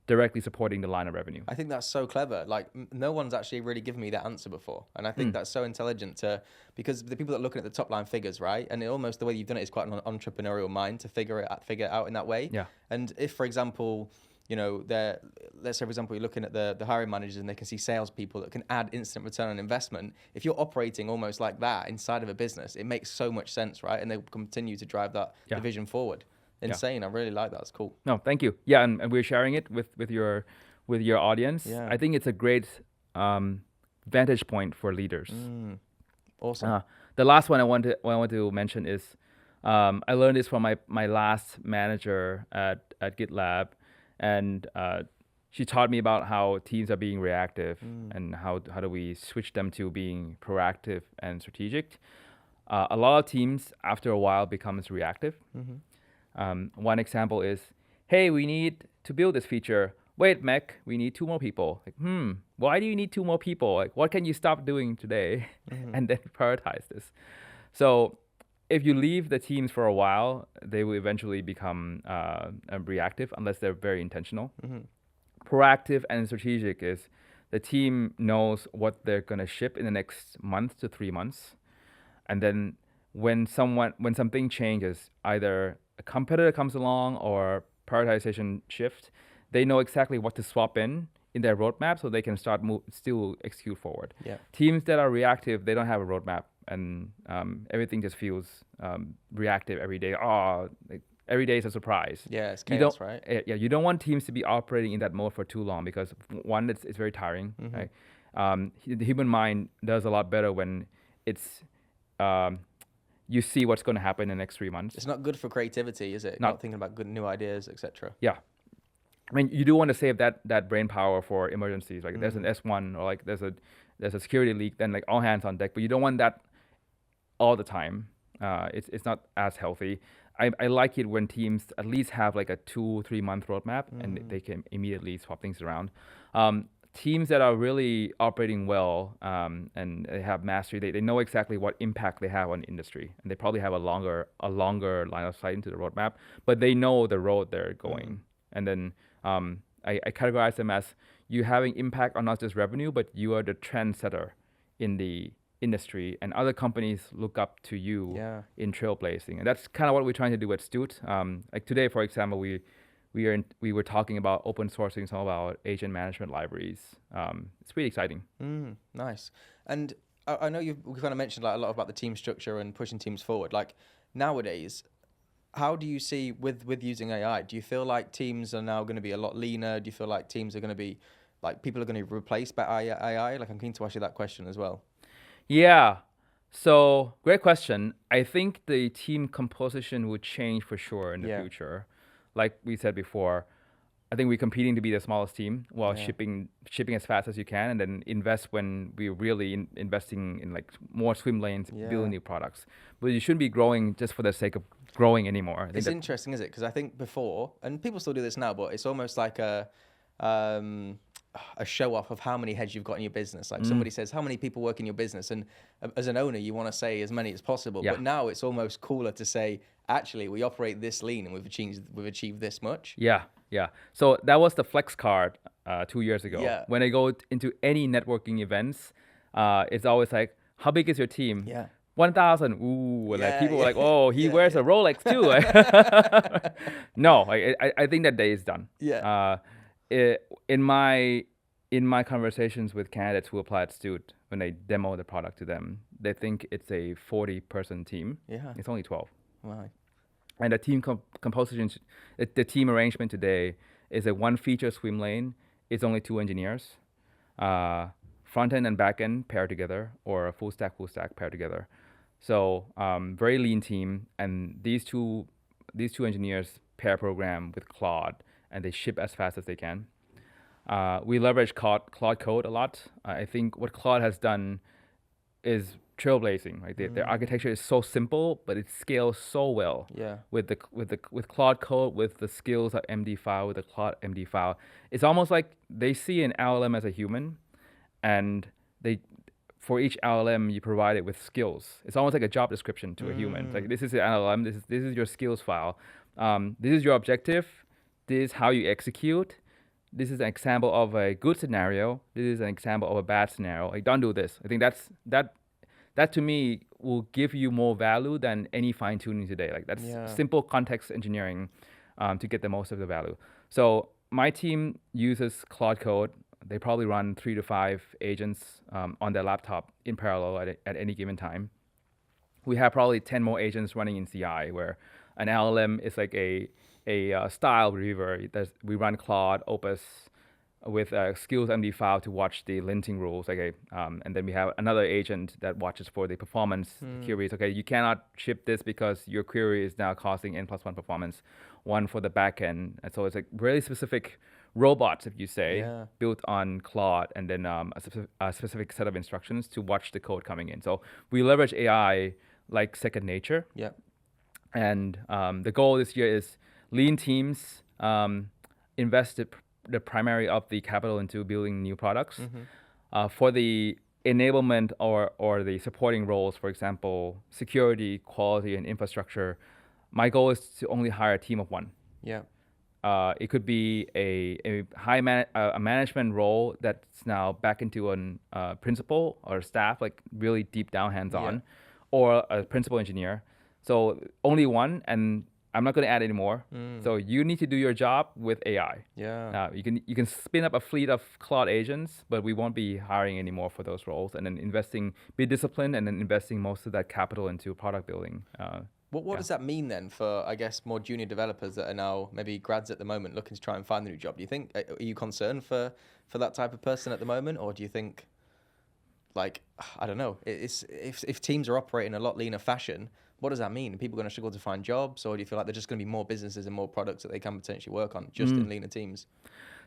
directly supporting the line of revenue. I think that's so clever. Like no one's actually really given me that answer before. And I think that's so intelligent because the people that are looking at the top line figures, right? And almost the way you've done it is quite an entrepreneurial mind to figure it out in that way. Yeah. And if, for example, let's say, for example, you're looking at the hiring managers and they can see salespeople that can add instant return on investment. If you're operating almost like that inside of a business, it makes so much sense, right? And they continue to drive that division forward. Insane. I really like that. It's cool. No, thank you. Yeah, and we're sharing it with your audience. Yeah. I think it's a great vantage point for leaders. Awesome. The last one I want to mention is I learned this from my last manager at GitLab, and she taught me about how teams are being reactive and how do we switch them to being proactive and strategic. A lot of teams after a while becomes reactive. One example is, hey, we need to build this feature. Wait, Mek, we need 2 more people. Like, why do you need 2 more people? Like, what can you stop doing today and then prioritize this? So if you leave the teams for a while, they will eventually become reactive unless they're very intentional. Proactive and strategic is the team knows what they're going to ship in the next month to 3 months. And then when something changes, either a competitor comes along or prioritization shift, they know exactly what to swap in their roadmap so they can still execute forward. Yeah. Teams that are reactive, they don't have a roadmap, and everything just feels reactive every day. Every day is a surprise. Yeah, it's chaos, right? Yeah, you don't want teams to be operating in that mode for too long because one, it's very tiring. Right? The human mind does a lot better when it's you see what's going to happen in the next 3 months. It's not good for creativity, is it? Not thinking about good new ideas, etc. Yeah. I mean, you do want to save that brain power for emergencies. Like there's an S1 or like there's a security leak, then like all hands on deck. But you don't want that all the time. It's not as healthy. I like it when teams at least have like a 2-3 month roadmap and they can immediately swap things around. Teams that are really operating well and they have mastery, they know exactly what impact they have on the industry, and they probably have a longer line of sight into the roadmap, but they know the road they're going. And then I categorize them as you having impact on not just revenue, but you are the trendsetter in the industry, and other companies look up to you in trailblazing. And that's kind of what we're trying to do at Stuut. Like today, for example, we were talking about open sourcing some of our agent management libraries. It's pretty exciting. Nice. And I know we've kind of mentioned like a lot about the team structure and pushing teams forward. Like nowadays, how do you see with using AI? Do you feel like teams are now going to be a lot leaner? Do you feel like teams are going to be like people are going to be replaced by AI? Like I'm keen to ask you that question as well. Yeah. So great question. I think the team composition would change for sure in the future. Like we said before, I think we're competing to be the smallest team while shipping as fast as you can, and then invest when we're really investing in like more swim lanes, building new products. But you shouldn't be growing just for the sake of growing anymore. It's interesting, is it? Because I think before, and people still do this now, but it's almost like a show off of how many heads you've got in your business. Like somebody says, how many people work in your business? And as an owner, you want to say as many as possible. Yeah. But now it's almost cooler to say, actually, we operate this lean and we've achieved this much. Yeah. So that was the flex card 2 years ago. Yeah. When I go into any networking events, it's always like, how big is your team? Yeah. 1,000. Ooh, like people were yeah. like, oh, he wears a Rolex too. No, I think that day is done. Yeah. In my conversations with candidates who apply at Stuut, when they demo the product to them, they think it's a 40-person team. Yeah. It's only 12. Wow. And the team composition, the team arrangement today is a one feature swim lane. It's only 2 engineers. Front end and back end pair together, or a full stack pair together. So very lean team, and these two engineers pair program with Claude, and they ship as fast as they can. We leverage Claude Code a lot. I think what Claude has done is trailblazing. Right? Their architecture is so simple, but it scales so well. Yeah. With Claude Code, with the skills of MD file, with the Claude MD file, it's almost like they see an LLM as a human, and for each LLM you provide it with skills. It's almost like a job description to a human. It's like, this is an LLM. This is your skills file. This is your objective. This is how you execute. This is an example of a good scenario. This is an example of a bad scenario. Like, don't do this. I think that to me will give you more value than any fine tuning today. Like, that's simple context engineering to get the most of the value. So my team uses Claude Code. They probably run 3 to 5 agents on their laptop in parallel at any given time. We have probably 10 more agents running in CI, where an LLM is like a style reviewer. We run Claude, Opus with a skills MD file to watch the linting rules. And then we have another agent that watches for the performance queries. Okay, you cannot ship this because your query is now causing N+1 performance. One for the backend. And so it's like really specific robots, if you say, built on Claude, and then a specific set of instructions to watch the code coming in. So we leverage AI like second nature. Yeah. And the goal this year is lean teams invest the primary of the capital into building new products. For the enablement or the supporting roles, for example, security, quality, and infrastructure, my goal is to only hire a team of 1. Yeah. It could be a management role that's now back into a principal or staff, like really deep down hands-on, or a principal engineer. So only 1, and I'm not going to add any more. So you need to do your job with AI. Yeah. You can spin up a fleet of Claude agents, but we won't be hiring any more for those roles, and then be disciplined, and then investing most of that capital into product building. What does that mean then for, I guess, more junior developers that are now maybe grads at the moment looking to try and find a new job? Do you think, are you concerned for that type of person at the moment? Or do you think, like, I don't know, if teams are operating a lot leaner fashion, what does that mean? Are people going to struggle to find jobs? Or do you feel like there's just going to be more businesses and more products that they can potentially work on just in leaner teams?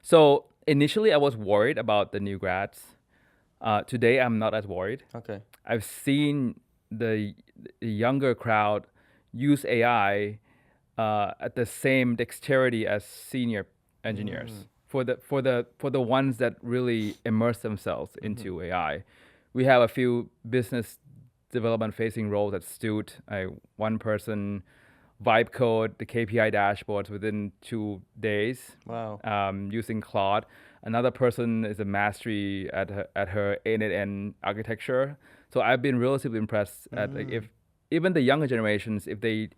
So initially I was worried about the new grads. Today I'm not as worried. Okay. I've seen the younger crowd use AI at the same dexterity as senior engineers for the ones that really immerse themselves into AI. We have a few business development facing roles at Stuut. One person vibe code the KPI dashboards within 2 days. Wow. Using Claude. Another person is a mastery at her end-to-end architecture. So I've been relatively impressed at if even the younger generations, if they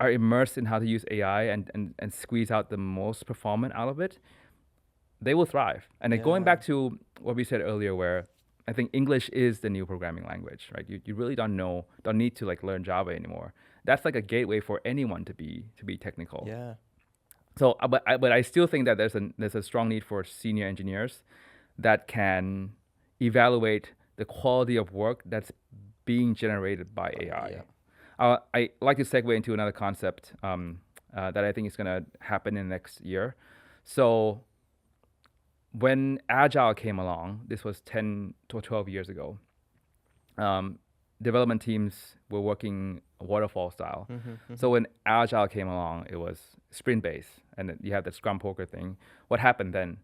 are immersed in how to use AI and squeeze out the most performance out of it, they will thrive. And then going back to what we said earlier, where I think English is the new programming language, right? You really don't need to like learn Java anymore. That's like a gateway for anyone to be technical. Yeah. So, but I still think that there's a strong need for senior engineers that can evaluate the quality of work that's being generated by AI. Yeah. I like to segue into another concept that I think is going to happen in the next year. So when Agile came along, this was 10 to 12 years ago, development teams were working waterfall style. So when Agile came along, it was sprint-based, and then you have the Scrum Poker thing. What happened then?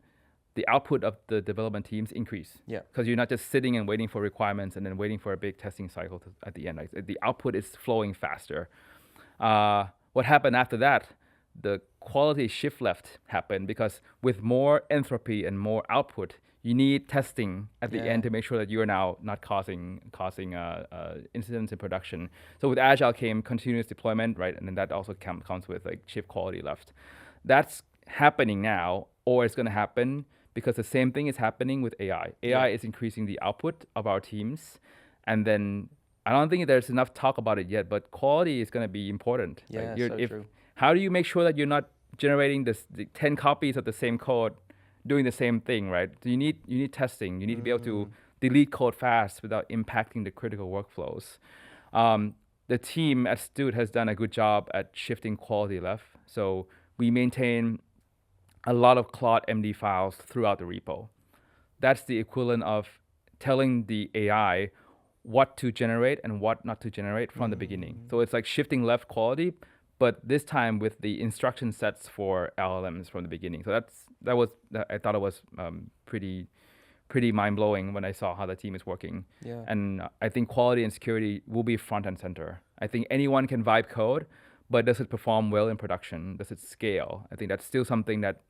the output of the development teams increase. Yeah. Because you're not just sitting and waiting for requirements and then waiting for a big testing cycle at the end. Like, the output is flowing faster. What happened after that? The quality shift left happened because with more entropy and more output, you need testing at the end to make sure that you are now not causing incidents in production. So with Agile came continuous deployment, right? And then that also comes with like shift quality left. That's happening now, or it's going to happen because the same thing is happening with AI. AI is increasing the output of our teams, and then I don't think there's enough talk about it yet, but quality is going to be important. Yeah, true. How do you make sure that you're not generating the 10 copies of the same code doing the same thing, right? So you need testing. You need to be able to delete code fast without impacting the critical workflows. The team at Stuut has done a good job at shifting quality left. So we maintain a lot of Claude MD files throughout the repo. That's the equivalent of telling the AI what to generate and what not to generate from the beginning. So it's like shifting left quality, but this time with the instruction sets for LLMs from the beginning. So I thought it was pretty mind-blowing when I saw how the team is working. Yeah. And I think quality and security will be front and center. I think anyone can vibe code, but does it perform well in production? Does it scale? I think that's still something that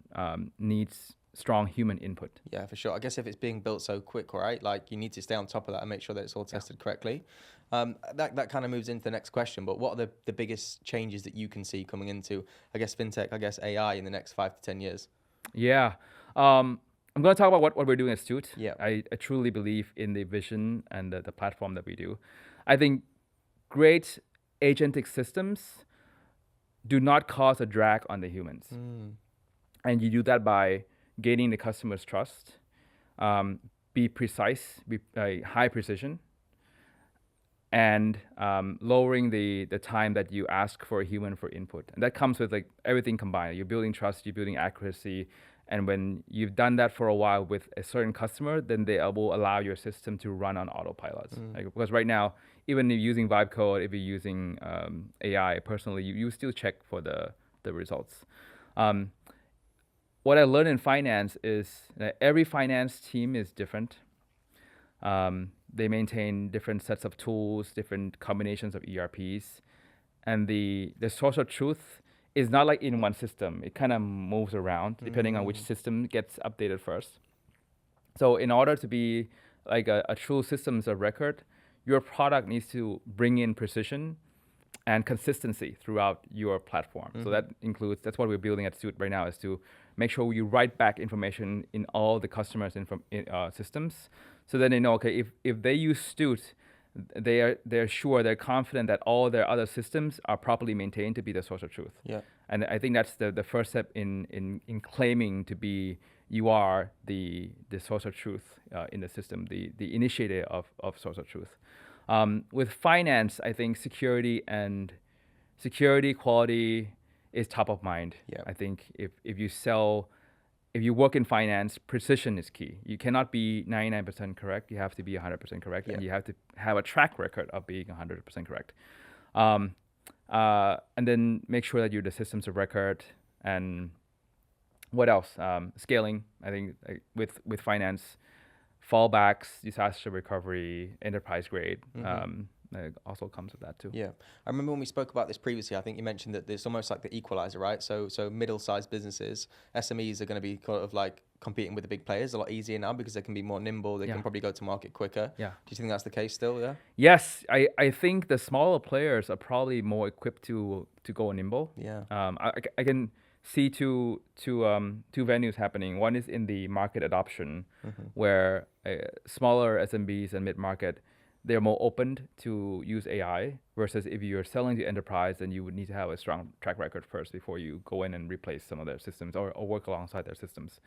needs strong human input. Yeah, for sure. I guess if it's being built so quick, right, like you need to stay on top of that and make sure that it's all tested correctly. That kind of moves into the next question, but what are the biggest changes that you can see coming into, I guess, fintech, I guess, AI in the next 5 to 10 years? Yeah. I'm going to talk about what we're doing at Stuut. Yeah. I truly believe in the vision and the platform that we do. I think great agentic systems do not cause a drag on the humans. And you do that by gaining the customer's trust, be precise, be high precision, and lowering the time that you ask for a human for input. And that comes with like everything combined. You're building trust, you're building accuracy, and when you've done that for a while with a certain customer, then they will allow your system to run on autopilot. Like, because right now, even if you're using vibe code, if you're using AI personally, you still check for the results. What I learned in finance is that every finance team is different. They maintain different sets of tools, different combinations of ERPs. And the source of truth is not like in one system. It kind of moves around depending on which system gets updated first. So in order to be like a true systems of record, your product needs to bring in precision and consistency throughout your platform. So that includes, that's what we're building at Stuut right now, is to make sure you write back information in all the customers' systems, so then they know, okay, if they use Stuut, they're sure, they're confident that all their other systems are properly maintained to be the source of truth. Yeah. And I think that's the first step in claiming to be, you are the source of truth in the system, the initiator of source of truth. With finance, I think security quality is top of mind. Yeah. I think if you work in finance, precision is key. You cannot be 99% correct. You have to be 100% correct, and you have to have a track record of being 100% correct. And then make sure that you're the systems of record. And what else? Scaling. I think with finance, fallbacks, disaster recovery, enterprise grade. Also comes with that too. Yeah, I remember when we spoke about this previously, I think you mentioned that it's almost like the equalizer, right? So middle-sized businesses, SMEs are going to be kind of like competing with the big players a lot easier now because they can be more nimble. They can probably go to market quicker. Yeah. Do you think that's the case still? Yeah. Yes, I think the smaller players are probably more equipped to go nimble. Yeah. I can see two venues happening. One is in the market adoption, where smaller SMBs and mid-market, they're more open to use AI, versus if you're selling to enterprise, then you would need to have a strong track record first before you go in and replace some of their systems or work alongside their systems.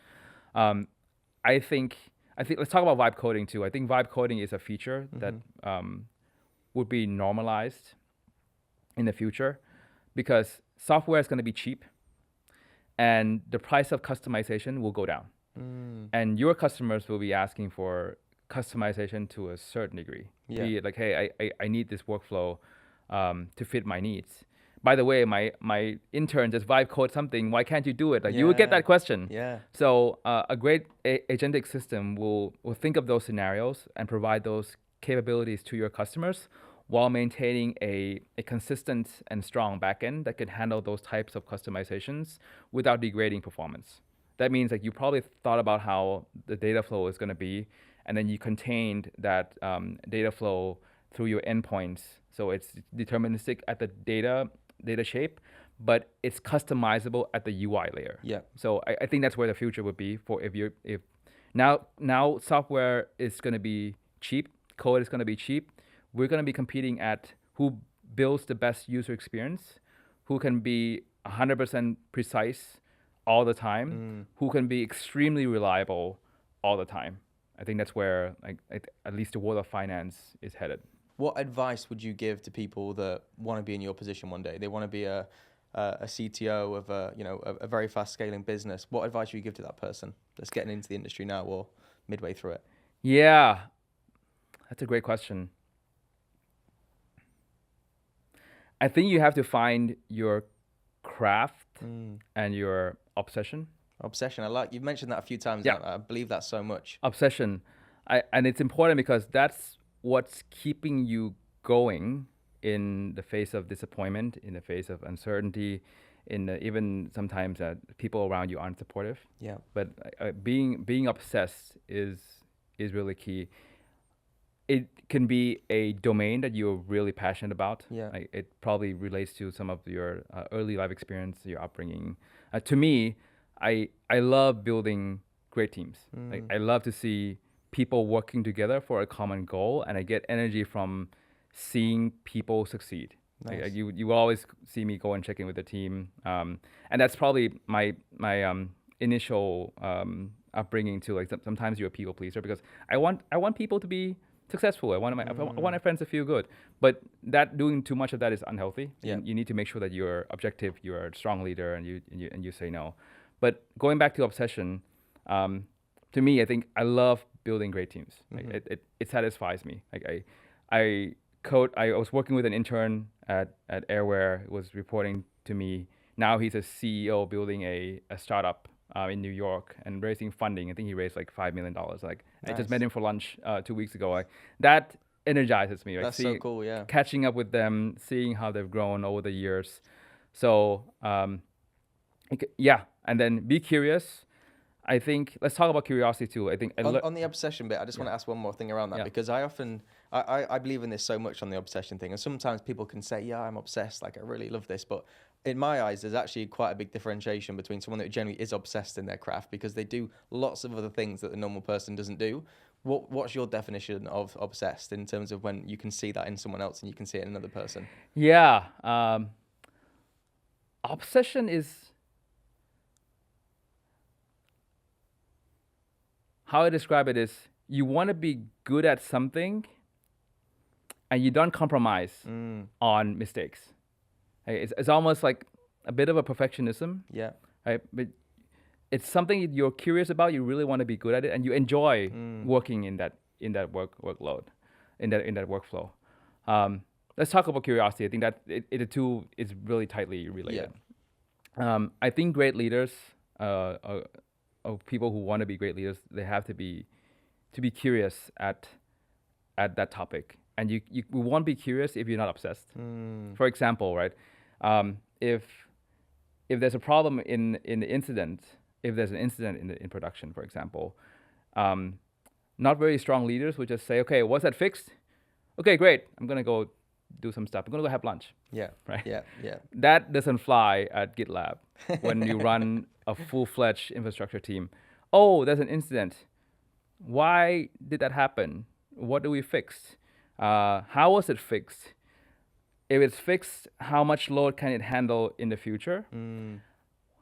I think let's talk about vibe coding too. I think vibe coding is a feature that would be normalized in the future, because software is going to be cheap and the price of customization will go down. And your customers will be asking for customization to a certain degree. Be it like, hey, I need this workflow to fit my needs. by the way, my intern just vibe code something. Why can't you do it? Like you would get that question. Yeah. So a great agentic system will think of those scenarios and provide those capabilities to your customers while maintaining a consistent and strong backend that can handle those types of customizations without degrading performance. That means like you probably thought about how the data flow is going to be, and then you contained that data flow through your endpoints. So it's deterministic at the data shape, but it's customizable at the UI layer. Yeah. So I think that's where the future would be for if now software is going to be cheap, code is going to be cheap. We're going to be competing at who builds the best user experience, who can be 100% precise all the time, who can be extremely reliable all the time. I think that's where at least the world of finance is headed. What advice would you give to people that want to be in your position one day? They want to be a CTO of a very fast scaling business. What advice would you give to that person that's getting into the industry now or midway through it? Yeah, that's a great question. I think you have to find your craft and your obsession. Obsession. You've mentioned that a few times. Yeah. I believe that so much. Obsession. And it's important because that's what's keeping you going in the face of disappointment, in the face of uncertainty, even sometimes people around you aren't supportive. Yeah. But being obsessed is really key. It can be a domain that you're really passionate about. Yeah. It probably relates to some of your early life experience, your upbringing. To me, I love building great teams. I love to see people working together for a common goal, and I get energy from seeing people succeed. Nice. You always see me go and check in with the team, and that's probably my initial upbringing too. Like sometimes you're a people pleaser because I want people to be successful. I want my friends to feel good, but doing too much of that is unhealthy. Yeah. You need to make sure that you're objective, you're a strong leader, and you say no. But going back to obsession, to me, I think I love building great teams. It satisfies me. I was working with an intern at Airware who was reporting to me. Now he's a CEO building a startup in New York and raising funding. I think he raised like $5 million. Nice. I just met him for lunch 2 weeks ago. That energizes me. That's so cool, yeah. Catching up with them, seeing how they've grown over the years. So yeah, and then be curious. I think let's talk about curiosity too. I think on the obsession bit, I just want to ask one more thing around that because I often I believe in this so much on the obsession thing, and sometimes people can say, yeah, I'm obsessed, like I really love this, but in my eyes, there's actually quite a big differentiation between someone that generally is obsessed in their craft because they do lots of other things that the normal person doesn't do. What's your definition of obsessed in terms of when you can see that in someone else and you can see it in another person? Yeah, obsession is. How I describe it is you want to be good at something and you don't compromise on mistakes. It's almost like a bit of a perfectionism. Yeah. Right? But it's something you're curious about, you really want to be good at it, and you enjoy working in that workload, in that workflow. Let's talk about curiosity. I think that the two is really tightly related. Yeah. I think great leaders of people who want to be great leaders, they have to be curious at that topic, and you won't be curious if you're not obsessed. For example, right, if there's a problem in the incident, if there's an incident in production, for example, not very strong leaders would just say, okay, was that fixed? Okay, great. I'm gonna go do some stuff. I'm gonna go have lunch. Yeah. Right. Yeah. That doesn't fly at GitLab when you run a full-fledged infrastructure team. Oh, there's an incident. Why did that happen? What do we fix? How was it fixed? If it's fixed, how much load can it handle in the future?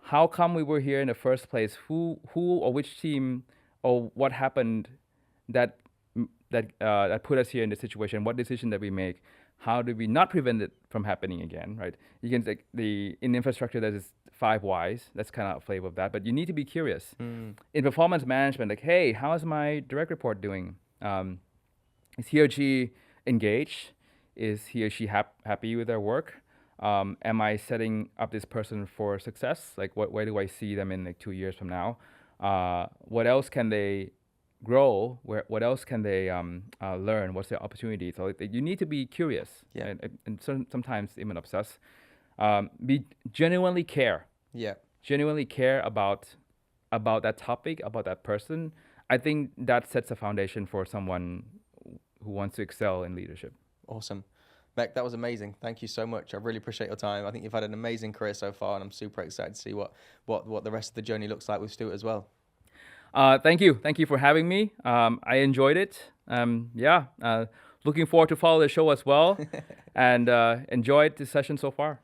How come we were here in the first place? Who or which team or what happened that put us here in this situation? What decision did we make? How do we not prevent it from happening again, right? You can take in infrastructure, there's 5 whys. That's kind of a flavor of that, but you need to be curious. In performance management, like, hey, how is my direct report doing? Is he or she engaged? Is he or she happy with their work? Am I setting up this person for success? Like, where do I see them in like 2 years from now? What else can they grow? What else can they learn? What's their opportunity? So you need to be curious, and sometimes even obsessed. Be genuinely care. Yeah. Genuinely care about that topic, about that person. I think that sets a foundation for someone who wants to excel in leadership. Awesome. Mek, that was amazing. Thank you so much. I really appreciate your time. I think you've had an amazing career so far, and I'm super excited to see what the rest of the journey looks like with Stuut as well. Thank you. Thank you for having me. I enjoyed it. Looking forward to follow the show as well, and enjoyed the session so far.